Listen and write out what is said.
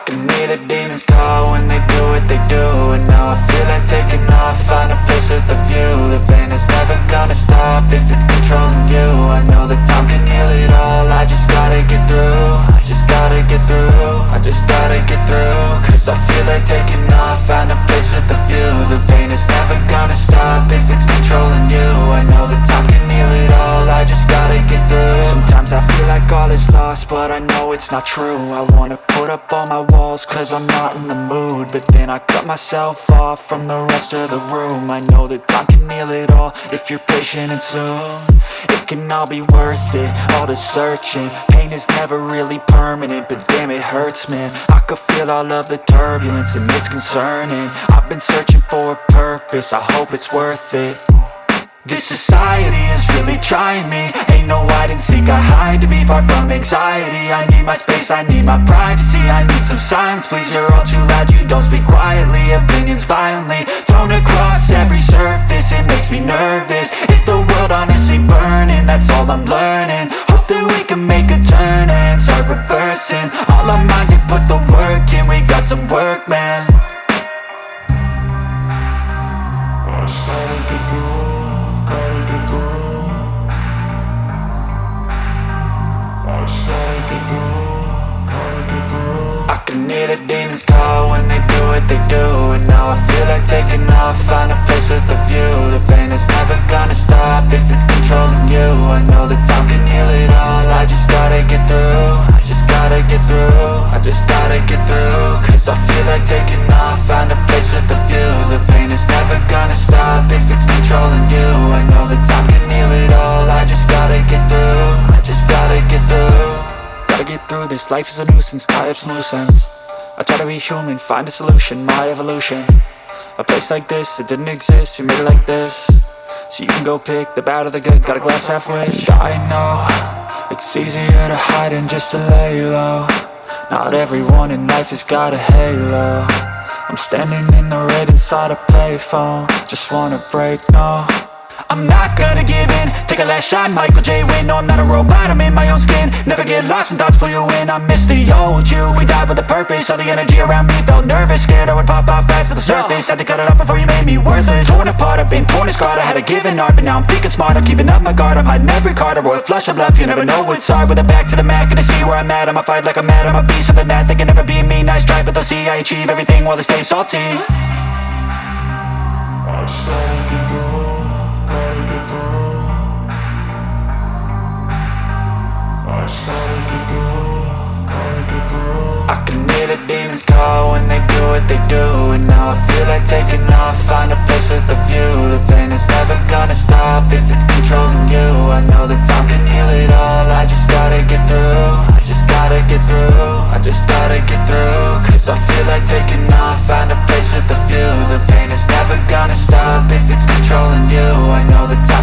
can hear the demons call when they do what they do. And now I feel like taking off, find a place with a view. The pain is never gonna stop if it's controlling you. I know that time can heal it all, I just gotta get through. I just gotta get through, I just gotta get through. Cause I feel like taking off, find a place with a view. The pain is never gonna stop if it's controlling you. I know that time can heal it all, I just gotta get through. Sometimes I feel like all is lost, but I know it's not true. I wanna put up all my walls cause I'm not in the mood, but then I cut myself off from the rest of the room. I know that time can heal it all if you're patient and soon. It can all be worth it, all the searching. Pain is never really permanent, but damn it hurts, man. I could feel all of the turbulence and it's concerning. I've been searching for a purpose, I hope it's worth it. This society is really trying me. Ain't no hide and seek, I hide to be far from anxiety. I need my space, I need my privacy. I need some silence, please, you're all too loud. You don't speak quietly, opinions violently thrown across every surface. It makes me nervous, it's the world honestly burning. That's all I'm learning, hope that we can make a turn and start reversing. All our minds, we put the work in, we got some work, man. I started to go. I can hear the demons call when they do what they do. And now I feel like taking off, find a place with a view. The pain is never gonna stop if it's controlling you. I know that time can heal it all, I just gotta get through. I just gotta get through, I just gotta get through. Cause I feel like taking off, find a place with a view. The pain is never gonna stop if it's controlling you. I know that time can heal it all, I just gotta get through. I just gotta get through. Gotta get through this, life is a nuisance, tie up some loose ends. I try to be human, find a solution, my evolution. A place like this, it didn't exist, we made it like this. So you can go pick the bad or the good, got a glass halfway. I know, it's easier to hide than just to lay low. Not everyone in life has got a halo. I'm standing in the red inside a payphone, just wanna break, no. I'm not gonna give in, take a last shot, Michael J. Win. No, I'm not a robot, I'm in my own skin. Never get lost when thoughts pull you in. I miss the old you, we died with a purpose. All the energy around me felt nervous, scared I would pop off fast to the surface. Had to cut it off before you made me worthless. Torn apart, I've been torn and scarred. I had a given art, but now I'm thinking smart. I'm keeping up my guard, I'm hiding every card. A royal flush of love, you never know what's hard. With a back to the mat, gonna see where I'm at. I'ma fight like I'm mad, I'ma be something that they can never be me. Nice try, but they'll see I achieve everything while they stay salty. I started to go. I can hear the demons call when they do what they do. And now I feel like taking off, find a place with a view. The pain is never gonna stop if it's controlling you. I know that time can heal it all, I just gotta get through. I just gotta get through, I just gotta get through. Cause I feel like taking off, find a place with a view. The pain is never gonna stop if it's controlling you. I know that time